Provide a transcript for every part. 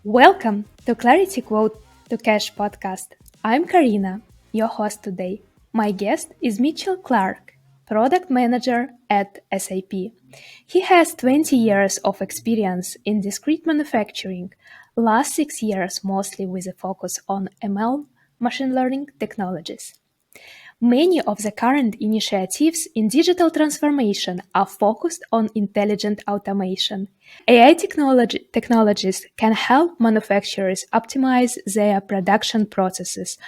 Welcome to Clarity Quote to Cash podcast. I'm Karina, your host today. My guest is Mitchell Clark, product manager at SAP. He has 20 years of experience in discrete manufacturing, last 6 years mostly with a focus on ML, machine learning technologies. Many of the current initiatives in digital transformation are focused on intelligent automation. AI technologies can help manufacturers optimize their production processes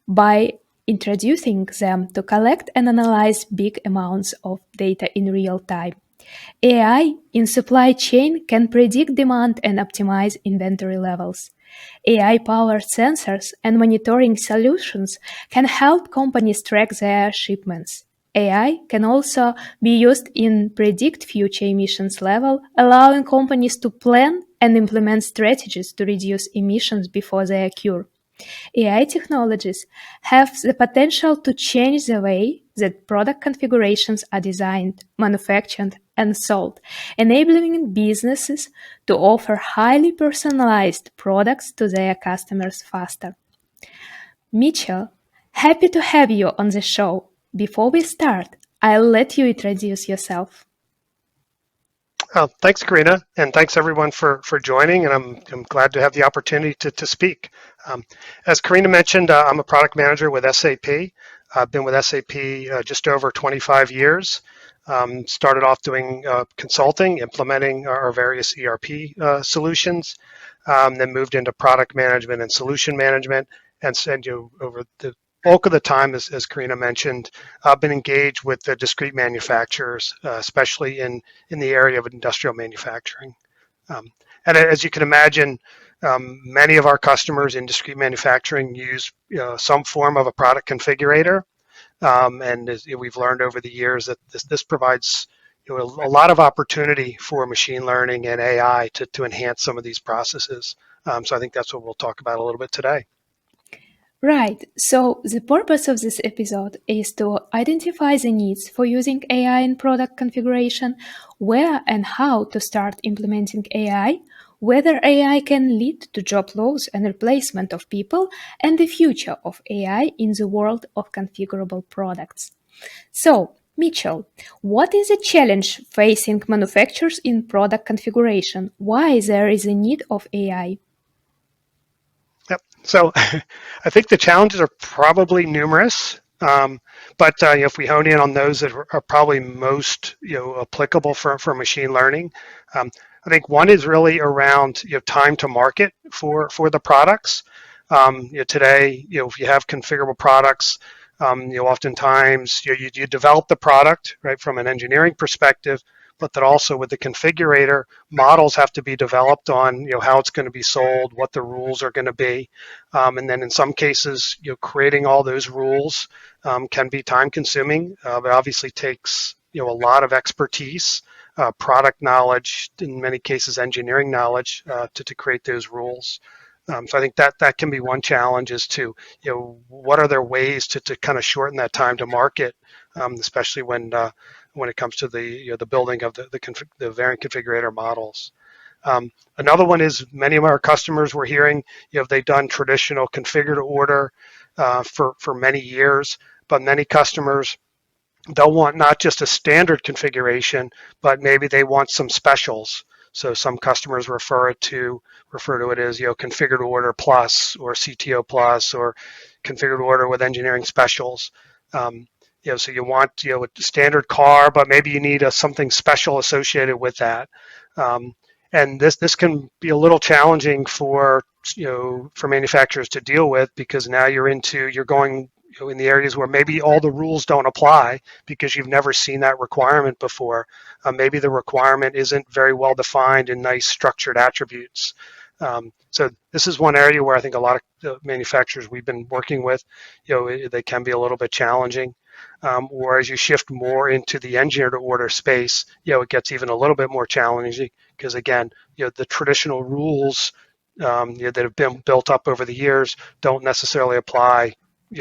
by introducing them to collect and analyze big amounts of data in real time. AI in supply chain can predict demand and optimize inventory levels. AI-powered sensors and monitoring solutions can help companies track their shipments. AI can also be used in predict future emissions level, allowing companies to plan and implement strategies to reduce emissions before they occur. AI technologies have the potential to change the way that product configurations are designed, manufactured, and sold, enabling businesses to offer highly personalized products to their customers faster. Mitchell, happy to have you on the show. Before we start, I'll let you introduce yourself. Thanks, Karina, and thanks everyone for joining, and I'm glad to have the opportunity to speak. As Karina mentioned, I'm a product manager with SAP. I've been with SAP just over 25 years. Started off doing consulting, implementing our various ERP solutions, then moved into product management and solution management, and over the bulk of the time, as Karina mentioned, I've been engaged with the discrete manufacturers, especially in the area of industrial manufacturing. And as you can imagine, many of our customers in discrete manufacturing use some form of a product configurator. And as we've learned over the years that this provides a lot of opportunity for machine learning and AI to enhance some of these processes. So I think that's what we'll talk about a little bit today. Right, so the purpose of this episode is to identify the needs for using AI in product configuration, where and how to start implementing AI, whether AI can lead to job loss and replacement of people, and the future of AI in the world of configurable products. So, Mitchell, what is the challenge facing manufacturers in product configuration? Why there is a need of AI? So I think the challenges are probably numerous, but if we hone in on those that are probably most applicable for machine learning, I think one is really around time to market for the products. Today, if you have configurable products, oftentimes you develop the product right from an engineering perspective, but that also with the configurator, models have to be developed on how it's going to be sold, what the rules are going to be, and then in some cases, creating all those rules can be time consuming, but obviously takes a lot of expertise, product knowledge, in many cases engineering knowledge to create those rules. So I think that can be one challenge is to what are there ways to kind of shorten that time to market, especially when it comes to the building of the variant configurator models. Another one is many of our customers we're hearing they've done traditional configure to order for many years, but many customers they'll want not just a standard configuration, but maybe they want some specials. So some customers refer to it as configured order plus or CTO plus or configured order with engineering specials. So you want a standard car, but maybe you need something special associated with that. And this can be a little challenging for manufacturers to deal with because now you're going in the areas where maybe all the rules don't apply because you've never seen that requirement before. Maybe the requirement isn't very well defined in nice structured attributes. So this is one area where I think a lot of manufacturers we've been working with, they can be a little bit challenging. Or as you shift more into the engineer to order space, it gets even a little bit more challenging because again, the traditional rules that have been built up over the years don't necessarily apply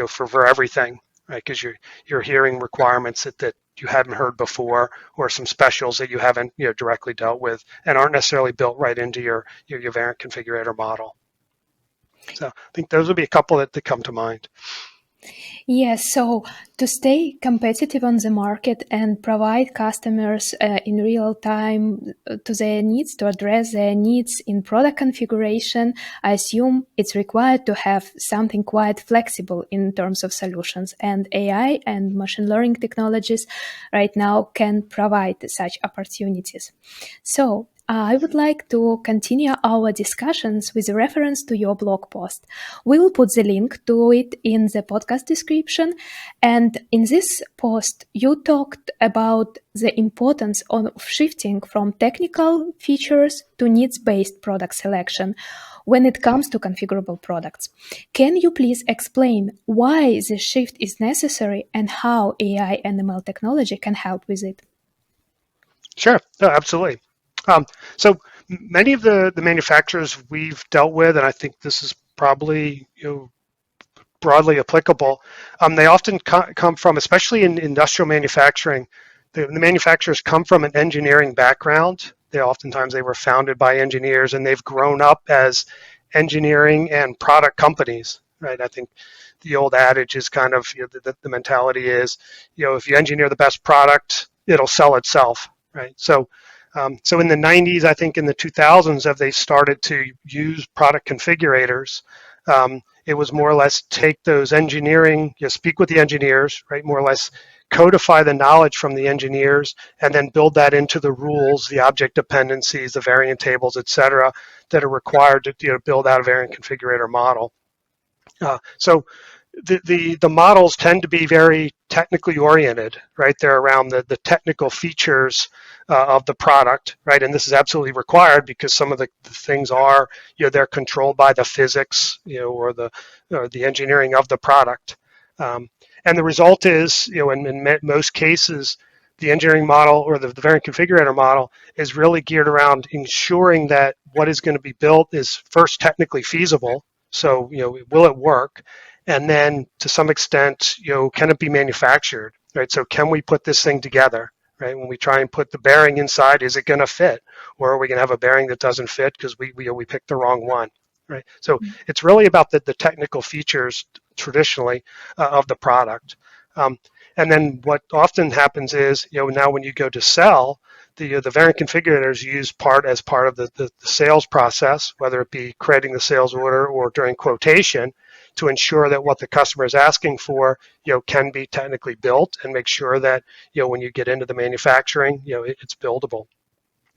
for everything, right? Because you're hearing requirements that you hadn't heard before, or some specials that you haven't directly dealt with and aren't necessarily built right into your variant configurator model. So I think those would be a couple that come to mind. Yes, so to stay competitive on the market and provide customers in real time to their needs, to address their needs in product configuration, I assume it's required to have something quite flexible in terms of solutions. And AI and machine learning technologies right now can provide such opportunities. So I would like to continue our discussions with reference to your blog post. We will put the link to it in the podcast description. And in this post, you talked about the importance of shifting from technical features to needs-based product selection when it comes to configurable products. Can you please explain why this shift is necessary and how AI and ML technology can help with it? Sure, no, absolutely. So many of the manufacturers we've dealt with, and I think this is probably broadly applicable, they often come from, especially in industrial manufacturing, the manufacturers come from an engineering background. Oftentimes they were founded by engineers, and they've grown up as engineering and product companies, right? I think the old adage is kind of the mentality is, if you engineer the best product, it'll sell itself, right? So in the 90s, I think in the 2000s, as they started to use product configurators, it was more or less take those engineering, speak with the engineers, right? More or less codify the knowledge from the engineers and then build that into the rules, the object dependencies, the variant tables, et cetera, that are required to build out a variant configurator model. So the models tend to be very technically oriented, right? They're around the technical features of the product, right? And this is absolutely required because some of the things are, they're controlled by the physics, or the engineering of the product. And the result is, in most cases, the engineering model or the variant configurator model is really geared around ensuring that what is going to be built is first technically feasible. So, will it work? And then to some extent, can it be manufactured, right? So can we put this thing together, right? When we try and put the bearing inside, is it going to fit? Or are we going to have a bearing that doesn't fit because we picked the wrong one, right? So it's really about the technical features traditionally of the product. And then what often happens is, now when you go to sell, the variant configurator is used as part of the sales process, whether it be creating the sales order or during quotation, to ensure that what the customer is asking for, can be technically built, and make sure that, when you get into the manufacturing, it's buildable.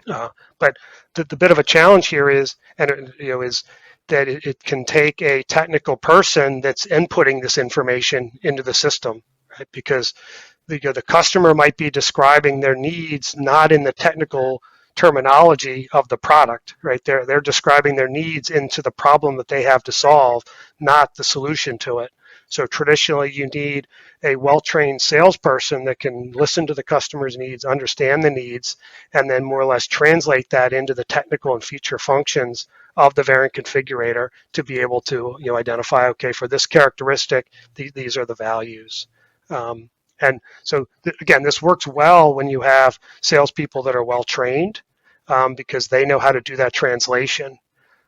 But the bit of a challenge here is, is that it can take a technical person that's inputting this information into the system, right? Because the customer might be describing their needs not in the technical terminology of the product, right? They're describing their needs into the problem that they have to solve, not the solution to it. So traditionally, you need a well-trained salesperson that can listen to the customer's needs, understand the needs, and then more or less translate that into the technical and feature functions of the variant configurator to be able to identify, okay, for this characteristic, these are the values. And so, again, this works well when you have salespeople that are well trained, because they know how to do that translation.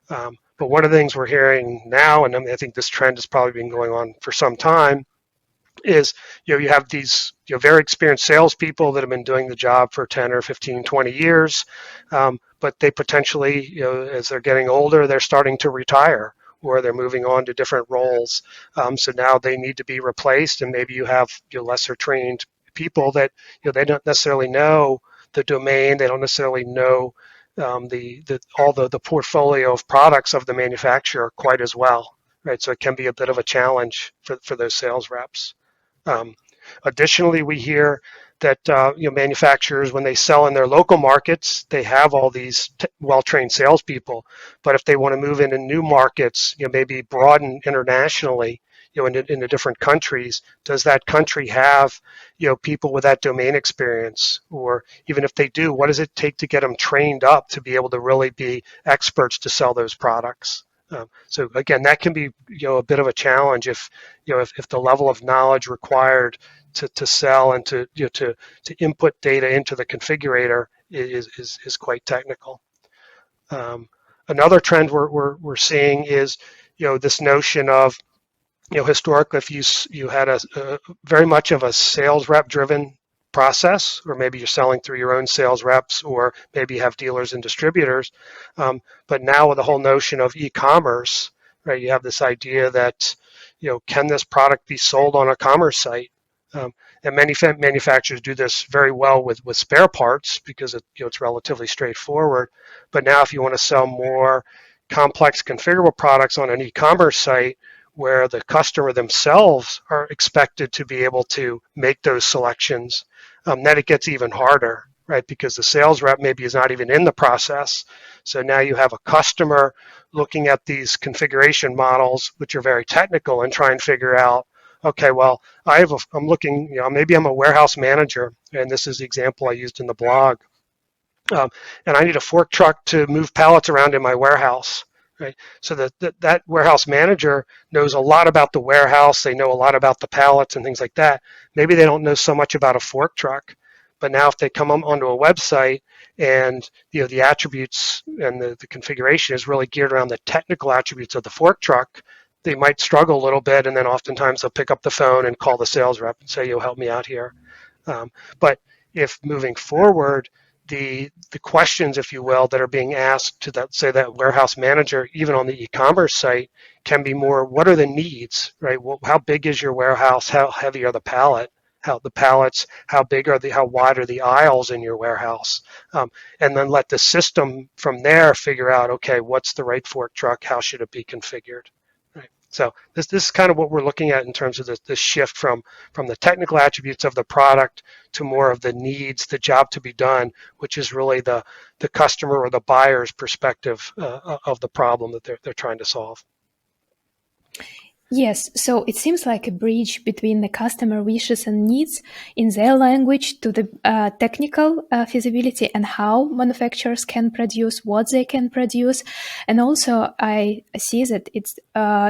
But one of the things we're hearing now, and I think this trend has probably been going on for some time, is you have these very experienced salespeople that have been doing the job for 10 or 15, 20 years, but they potentially, as they're getting older, they're starting to retire, or they're moving on to different roles. So now they need to be replaced, and maybe you have lesser trained people that they don't necessarily know the domain, they don't necessarily know all the portfolio of products of the manufacturer quite as well, right? So it can be a bit of a challenge for those sales reps. Additionally, we hear that manufacturers, when they sell in their local markets, they have all these well-trained salespeople. But if they want to move into new markets, maybe broaden internationally, into different countries, does that country have people with that domain experience? Or even if they do, what does it take to get them trained up to be able to really be experts to sell those products? So again, that can be a bit of a challenge if if the level of knowledge required to sell and to input data into the configurator is quite technical. Um, Another trend we're seeing is this notion of historically, if you had a very much of a sales rep driven process, or maybe you're selling through your own sales reps, or maybe you have dealers and distributors. But now with the whole notion of e-commerce, right, you have this idea that, can this product be sold on a commerce site? And many manufacturers do this very well with spare parts because it's relatively straightforward. But now if you want to sell more complex configurable products on an e-commerce site, where the customer themselves are expected to be able to make those selections, then it gets even harder, right? Because the sales rep maybe is not even in the process. So now you have a customer looking at these configuration models, which are very technical, and try and figure out, okay, well, I'm looking, maybe I'm a warehouse manager, and this is the example I used in the blog. And I need a fork truck to move pallets around in my warehouse. Right. So that warehouse manager knows a lot about the warehouse. They know a lot about the pallets and things like that. Maybe they don't know so much about a fork truck, but now if they come onto a website and the attributes and the configuration is really geared around the technical attributes of the fork truck, they might struggle a little bit, and then oftentimes they'll pick up the phone and call the sales rep and say, "You'll help me out here." But if moving forward, the questions, if you will, that are being asked to that, say, that warehouse manager, even on the e-commerce site, can be more, what are the needs, right? Well, how big is your warehouse? How heavy are the pallets? How wide are the aisles in your warehouse? And then let the system from there figure out, okay, what's the right fork truck? How should it be configured? Right. So this is kind of what we're looking at in terms of this shift from the technical attributes of the product to more of the needs, the job to be done, which is really the customer or the buyer's perspective of the problem that they're trying to solve. Yes, so it seems like a bridge between the customer wishes and needs in their language to the technical feasibility and how manufacturers can produce, what they can produce. And also I see that it's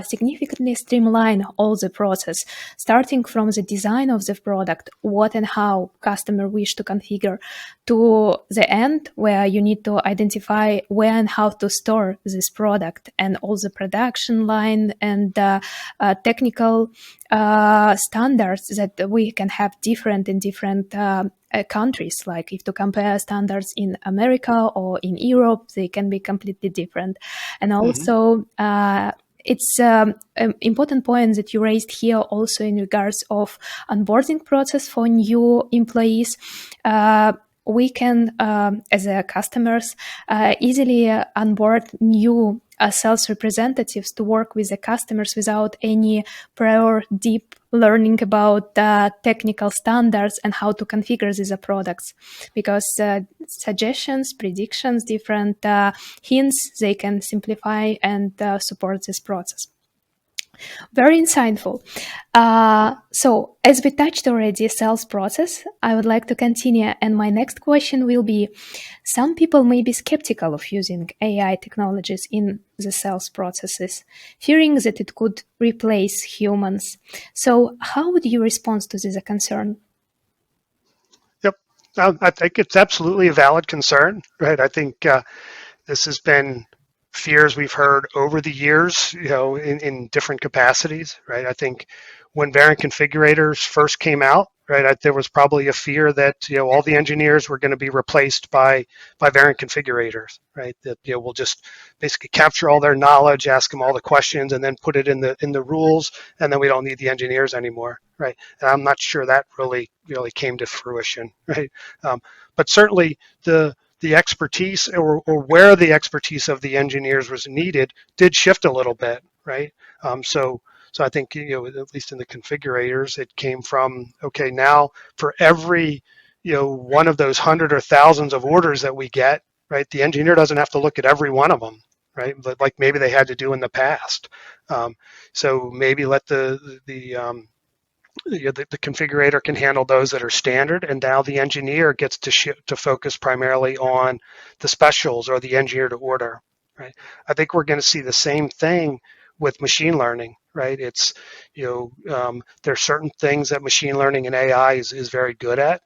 significantly streamline all the process, starting from the design of the product, what and how customer wish to configure, to the end where you need to identify where and how to store this product and all the production line and technical standards that we can have different in different countries. Like if to compare standards in America or in Europe, they can be completely different. And also, it's an important point that you raised here also in regards of onboarding process for new employees. We can, as customers, easily onboard new sales representatives to work with the customers without any prior deep learning about technical standards and how to configure these products, because suggestions, predictions, different hints, they can simplify and support this process. Very insightful. So as we touched already sales process, I would like to continue. And my next question will be, some people may be skeptical of using AI technologies in the sales processes, fearing that it could replace humans. So how would you respond to this concern? Yep. I think it's absolutely a valid concern, right? I think this has been fears we've heard over the years, in different capacities, right? I think when variant configurators first came out, right, there was probably a fear that all the engineers were going to be replaced by variant configurators, right? That we'll just basically capture all their knowledge, ask them all the questions, and then put it in the rules, and then we don't need the engineers anymore, right? And I'm not sure that really came to fruition, right? But certainly the expertise or where the expertise of the engineers was needed did shift a little bit, right? So I think, at least in the configurators, it came from, okay, now for every, one of those hundred or thousands of orders that we get, right, the engineer doesn't have to look at every one of them, right? Like maybe they had to do in the past. So maybe let the configurator can handle those that are standard, and now the engineer gets to focus primarily on the specials or the engineer to order. right? I think we're going to see the same thing with machine learning, right? It's, there's certain things that machine learning and AI is very good at.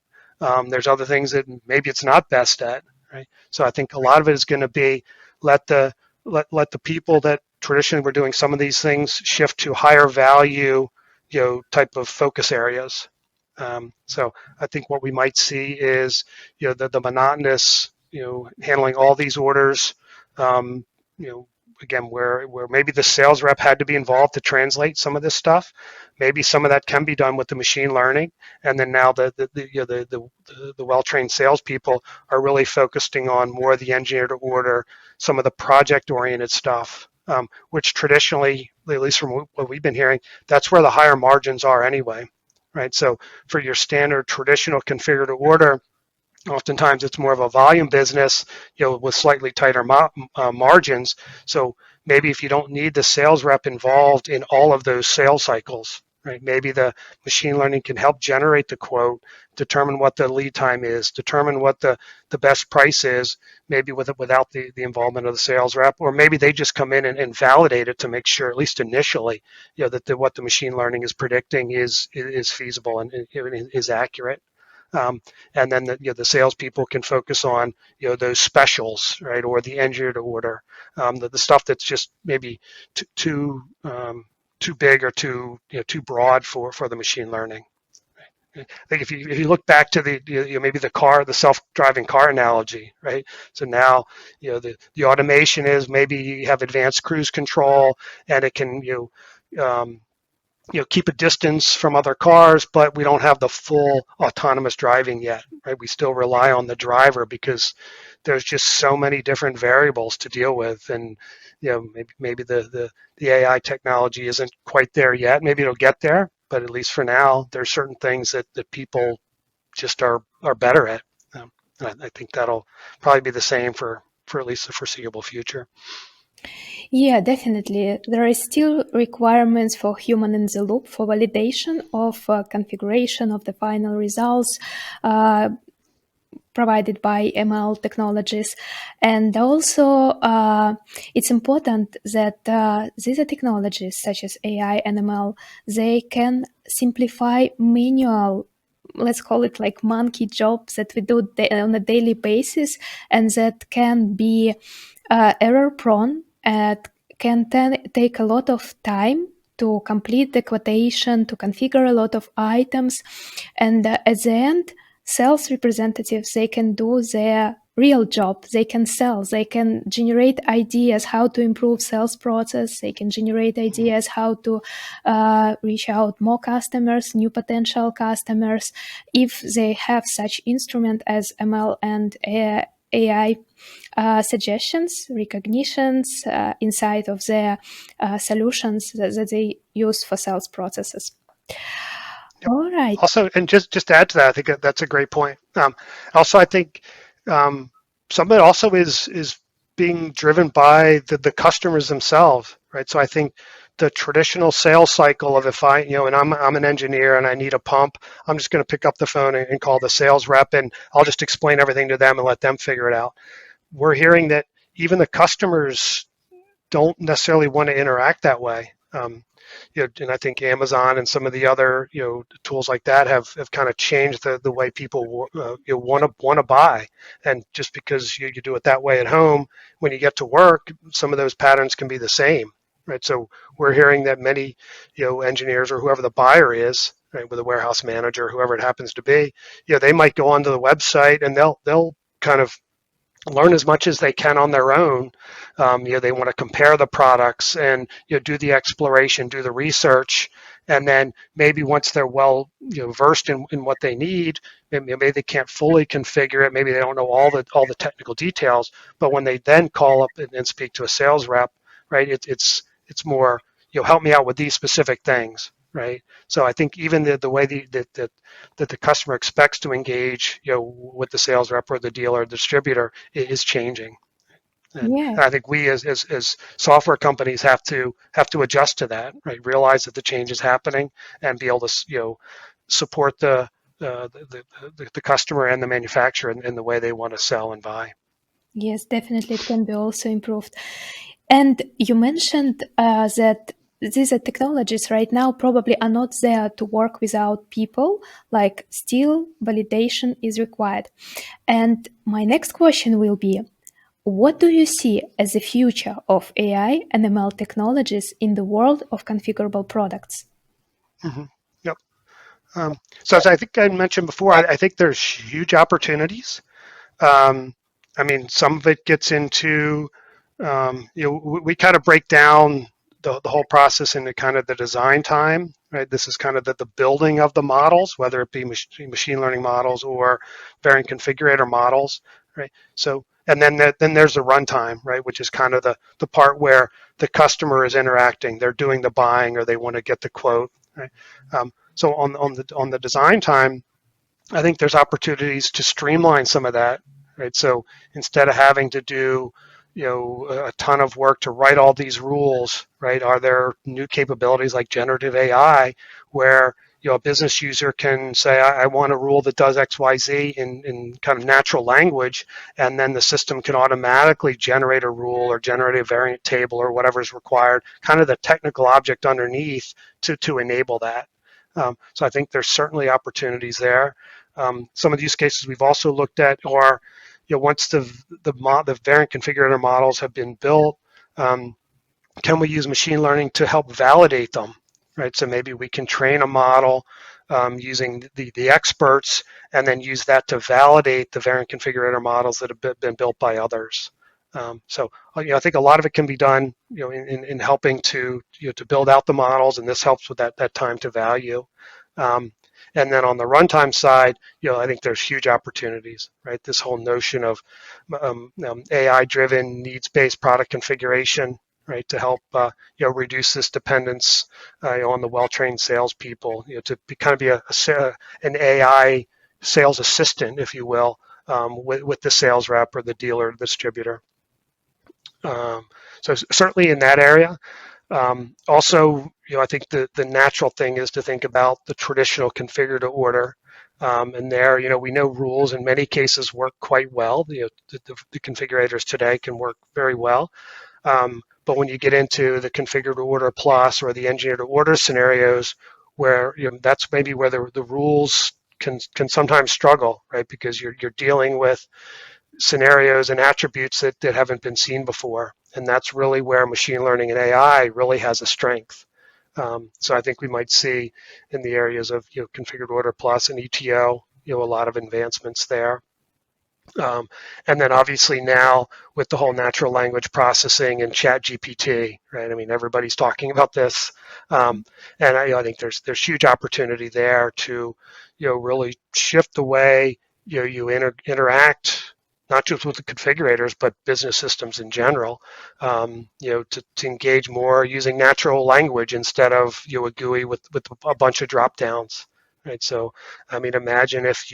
There's other things that maybe it's not best at, right? So I think a lot of it is going to be let the let the people that traditionally were doing some of these things shift to higher value, type of focus areas. So I think what we might see is, the monotonous, handling all these orders, um, you know, again, where maybe the sales rep had to be involved to translate some of this stuff. Maybe some of that can be done with the machine learning, and then now the well-trained salespeople are really focusing on more of the engineer to order, some of the project-oriented stuff, which traditionally, at least from what we've been hearing, that's where the higher margins are anyway, right? So for your standard traditional configure to order, oftentimes it's more of a volume business, with slightly tighter margins. So maybe if you don't need the sales rep involved in all of those sales cycles, right? Maybe the machine learning can help generate the quote, determine what the lead time is, determine what the best price is, maybe without the involvement of the sales rep, or maybe they just come in and validate it to make sure, at least initially, that what the machine learning is predicting is feasible and is accurate. And then the salespeople can focus on those specials, right, or the engineer to order, the stuff that's just maybe too big or too broad for the machine learning. I think if you look back to maybe the self-driving car analogy, right? So now the automation is maybe you have advanced cruise control and it can um, keep a distance from other cars, but we don't have the full autonomous driving yet, right? We still rely on the driver because there's just so many different variables to deal with, and maybe the AI technology isn't quite there yet. Maybe it'll get there, but at least for now, there's certain things that people just are better at. And I think that'll probably be the same for at least the foreseeable future. Yeah, definitely. There are still requirements for human in the loop for validation of configuration of the final results provided by ML technologies. And also, it's important that these technologies such as AI and ML, they can simplify manual, let's call it like monkey jobs that we do on a daily basis, and that can be error prone and can take a lot of time to complete the quotation, to configure a lot of items. And at the end, sales representatives, they can do their real job. They can sell, they can generate ideas how to improve sales process, they can generate ideas how to reach out more customers, new potential customers, if they have such instrument as ML and AI suggestions, recognitions inside of their solutions that they use for sales processes. Yep. All right. Also, and just to add to that, I think that's a great point. Also, I think some of it also is being driven by the customers themselves, right? So I think the traditional sales cycle of if and I'm an engineer and I need a pump, I'm just going to pick up the phone and call the sales rep and I'll just explain everything to them and let them figure it out. We're hearing that even the customers don't necessarily want to interact that way. And I think Amazon and some of the other tools like that have kind of changed the way people want to buy. And just because you do it that way at home, when you get to work, some of those patterns can be the same, right? So we're hearing that many engineers or whoever the buyer is, right, with a warehouse manager, whoever it happens to be, they might go onto the website and they'll kind of learn as much as they can on their own. They want to compare the products and do the exploration, do the research, and then maybe once they're well versed in what they need, maybe they can't fully configure it, maybe they don't know all the technical details, but when they then call up and speak to a sales rep, right, it's more help me out with these specific things. Right. So I think even the way that the customer expects to engage, with the sales rep or the dealer or distributor is changing. And Yeah. I think we as software companies have to adjust to that, right? Realize that the change is happening and be able to support the customer and the manufacturer in the way they want to sell and buy. Yes, definitely it can be also improved. And you mentioned that these technologies right now probably are not there to work without people, like still validation is required. And my next question will be, what do you see as the future of AI and ML technologies in the world of configurable products? Hmm. Yep. So as I think I mentioned before, I think there's huge opportunities. Um, I mean, some of it gets into, we kind of break down the whole process into kind of the design time, right? This is kind of the building of the models, whether it be machine learning models or variant configurator models, right? So, and then there's the runtime, right? Which is kind of the part where the customer is interacting, they're doing the buying or they want to get the quote, right? So on the design time, I think there's opportunities to streamline some of that, right? So instead of having to do, a ton of work to write all these rules, right? Are there new capabilities like generative AI where a business user can say, I want a rule that does X, Y, Z in kind of natural language, and then the system can automatically generate a rule or generate a variant table or whatever is required, kind of the technical object underneath to enable that. So I think there's certainly opportunities there. Some of the use cases we've also looked at are, once the variant configurator models have been built, can we use machine learning to help validate them, right? So maybe we can train a model using the experts and then use that to validate the variant configurator models that have been built by others. So I think a lot of it can be done, in helping to build out the models, and this helps with that time to value. Um, and then on the runtime side, I think there's huge opportunities, right? This whole notion of AI-driven needs-based product configuration, right, to help reduce this dependence on the well-trained salespeople, to kind of be an AI sales assistant, if you will, with the sales rep or the dealer or the distributor. So certainly in that area. Also, I think the natural thing is to think about the traditional configure to order. And there, we know rules in many cases work quite well. The configurators today can work very well. But when you get into the configure to order plus or the engineer to order scenarios, where that's maybe where the rules can sometimes struggle, right? Because you're dealing with scenarios and attributes that haven't been seen before. And that's really where machine learning and AI really has a strength. So I think we might see in the areas of configured order plus and ETO, a lot of advancements there. And then obviously now with the whole natural language processing and chat GPT, right? I mean, everybody's talking about this. And I think there's huge opportunity there to, really shift the way, you interact, not just with the configurators, but business systems in general, to engage more using natural language instead of, a GUI with a bunch of drop downs, right? So, I mean, imagine if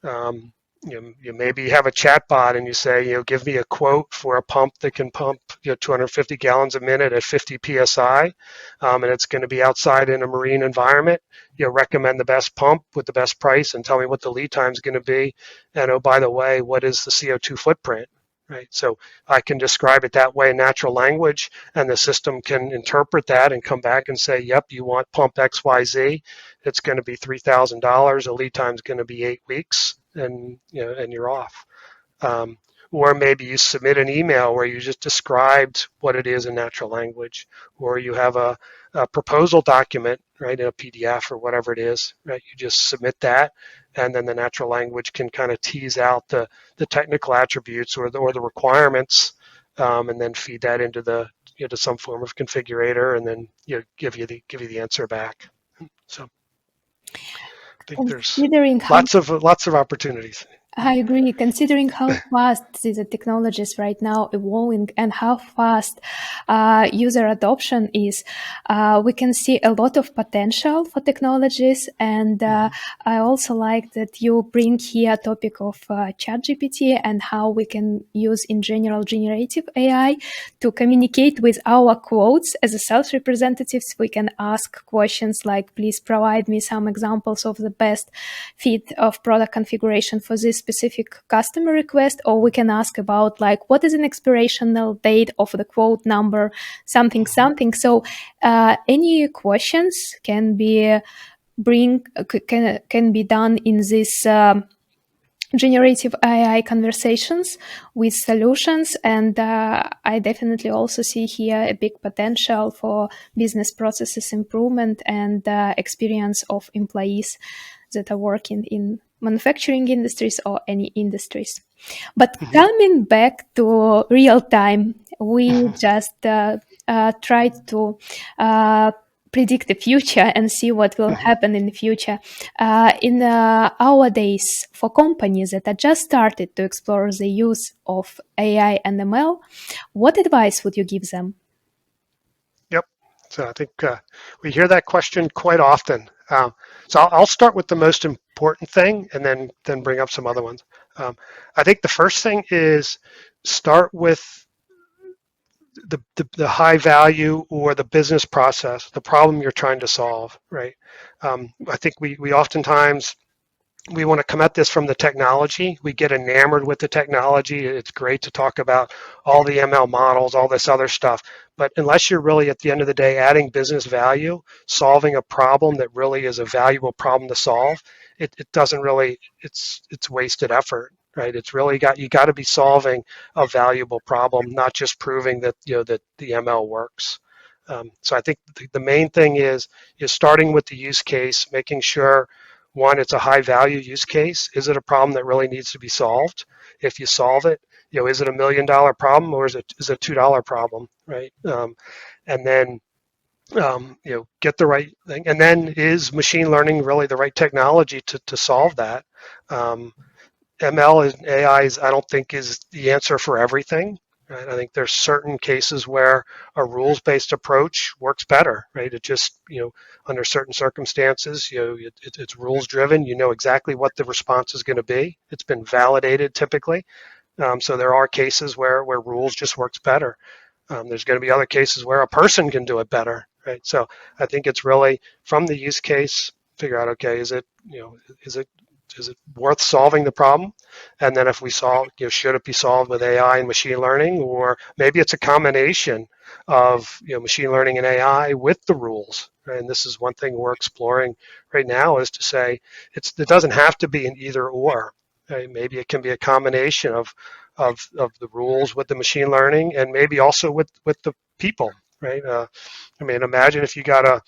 um, you maybe have a chat bot and you say, give me a quote for a pump that can pump 250 gallons a minute at 50 psi, and it's going to be outside in a marine environment. Recommend the best pump with the best price and tell me what the lead time is going to be. And oh, by the way, what is the CO2 footprint? Right. So I can describe it that way in natural language, and the system can interpret that and come back and say, yep, you want pump XYZ. It's going to be $3,000. The lead time is going to be 8 weeks, and and you're off. Or maybe you submit an email where you just described what it is in natural language, or you have a proposal document, right, in a PDF or whatever it is, right? You just submit that, and then the natural language can kind of tease out the technical attributes or the requirements, and then feed that into to some form of configurator, and then give you the answer back. So I think there's Considering how lots of opportunities. I agree. Considering how fast these technologies right now evolving and how fast user adoption is, we can see a lot of potential for technologies. And I also like that you bring here a topic of ChatGPT and how we can use in general generative AI to communicate with our quotes as a sales representatives. We can ask questions like, please provide me some examples of the best fit of product configuration for this specific customer request, or we can ask about like what is an expirational date of the quote number, something. So any questions can be can be done in this generative AI conversations with solutions. And I definitely also see here a big potential for business processes improvement and experience of employees that are working in manufacturing industries or any industries. But coming back to real time, we just tried to predict the future and see what will happen in the future. In our days, for companies that are just started to explore the use of AI and ML, what advice would you give them? Yep. So I think we hear that question quite often. So I'll start with the most important thing and then bring up some other ones. I think the first thing is start with the high value or the business process, the problem you're trying to solve, right? I think we oftentimes we want to come at this from the technology. We get enamored with the technology. It's great to talk about all the ML models, all this other stuff. But unless you're really at the end of the day adding business value, solving a problem that really is a valuable problem to solve, it doesn't really, it's wasted effort, right? It's really you got to be solving a valuable problem, not just proving that that the ML works. So I think the main thing is starting with the use case, making sure one, it's a high value use case. Is it a problem that really needs to be solved? If you solve it, is it $1 million problem or is it a $2 problem, right? And then get the right thing. And then is machine learning really the right technology to solve that? ML and AI I don't think is the answer for everything. Right? I think there's certain cases where a rules-based approach works better, right? It just, under certain circumstances, it's rules-driven. You know exactly what the response is going to be. It's been validated typically. So there are cases where rules just works better. There's going to be other cases where a person can do it better, right? So I think it's really from the use case, figure out, okay, is it worth solving the problem? And then if we solve, should it be solved with AI and machine learning, or maybe it's a combination of machine learning and AI with the rules. Right? And this is one thing we're exploring right now, is to say it doesn't have to be an either or. Right? Maybe it can be a combination of the rules with the machine learning, and maybe also with the people. Right? I mean, imagine if you got a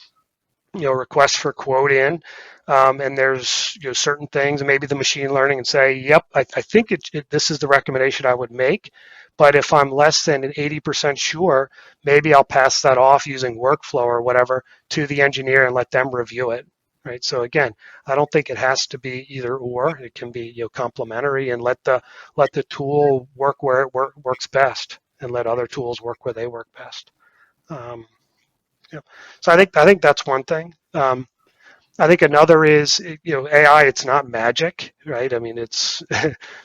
request for quote in, and there's certain things, maybe the machine learning and say, yep, I think this is the recommendation I would make. But if I'm less than 80% sure, maybe I'll pass that off using workflow or whatever to the engineer and let them review it. Right. So again, I don't think it has to be either or. It can be complementary, and let the tool work where it works best, and let other tools work where they work best. So I think that's one thing. I think another is, AI, it's not magic, right? I mean, it's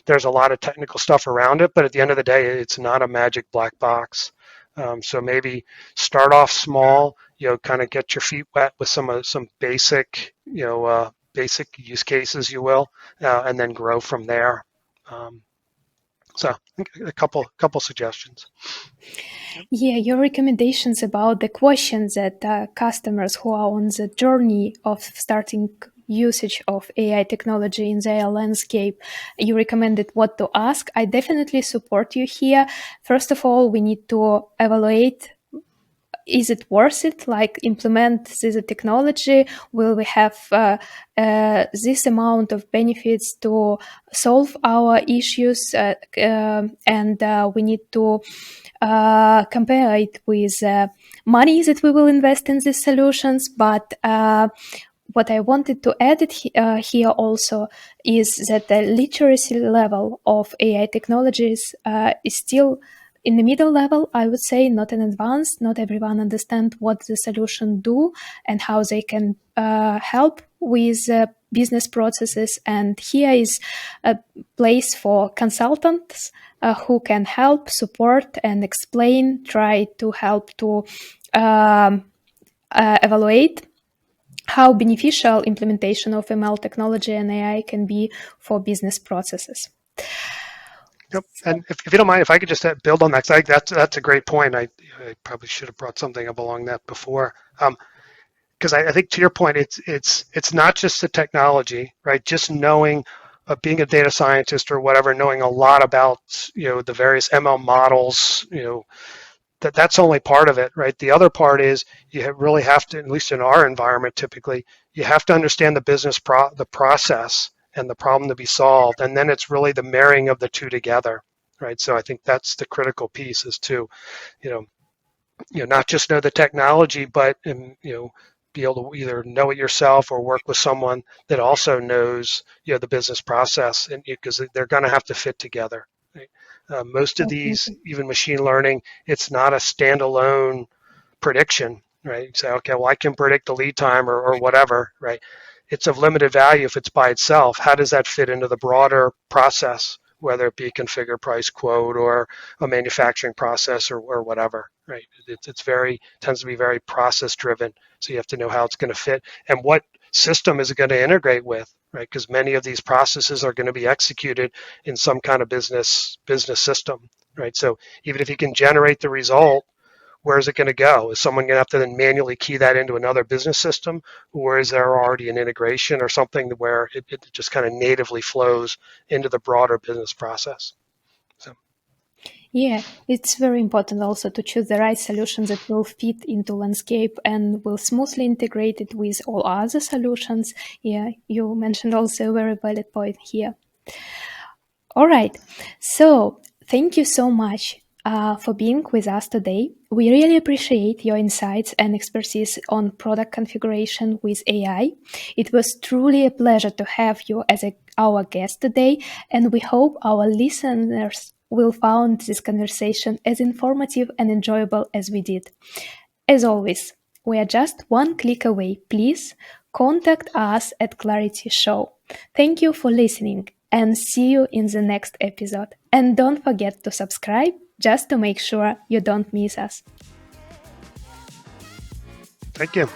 there's a lot of technical stuff around it, but at the end of the day, it's not a magic black box. So maybe start off small, kind of get your feet wet with some basic, basic use cases, you will, and then grow from there. So a couple suggestions. Yeah, your recommendations about the questions that customers who are on the journey of starting usage of AI technology in their landscape, you recommended what to ask. I definitely support you here. First of all, we need to evaluate, is it worth it? Like, implement this technology? Will we have this amount of benefits to solve our issues? And we need to compare it with money that we will invest in these solutions. But what I wanted to add here also is that the literacy level of AI technologies is still in the middle level, I would say, not in advanced. Not everyone understands what the solution do and how they can help with business processes. And here is a place for consultants who can help, support, and explain, try to help to evaluate how beneficial implementation of ML technology and AI can be for business processes. Yep. And if you don't mind, if I could just build on that, 'cause that's a great point. I probably should have brought something up along that before. Because I think to your point, it's not just the technology, right? Just knowing, being a data scientist or whatever, knowing a lot about the various ML models, that's only part of it, right? The other part is you really have to, at least in our environment, typically, you have to understand the the process and the problem to be solved, and then it's really the marrying of the two together, right? So I think that's the critical piece, is to, you know, not just know the technology, but be able to either know it yourself or work with someone that also knows the business process, and because they're going to have to fit together. Right? Most of these, even machine learning, it's not a standalone prediction, right? You say, okay, well, I can predict the lead time or whatever, right? It's of limited value if it's by itself. How does that fit into the broader process, whether it be a configure, price, quote, or a manufacturing process or whatever, right? It's tends to be very process driven. So you have to know how it's going to fit and what system is it going to integrate with, right? Because many of these processes are going to be executed in some kind of business system, right? So even if you can generate the result, where is it going to go? Is someone going to have to then manually key that into another business system, or is there already an integration or something where it just kind of natively flows into the broader business process? So. Yeah, it's very important also to choose the right solution that will fit into landscape and will smoothly integrate it with all other solutions. Yeah, you mentioned also a very valid point here. All right, so thank you so much for being with us today. We really appreciate your insights and expertise on product configuration with AI. It was truly a pleasure to have you as our guest today, and we hope our listeners will find this conversation as informative and enjoyable as we did. As always, we are just one click away. Please contact us at CLARITY.SHOW. Thank you for listening and see you in the next episode. And don't forget to subscribe just to make sure you don't miss us. Thank you.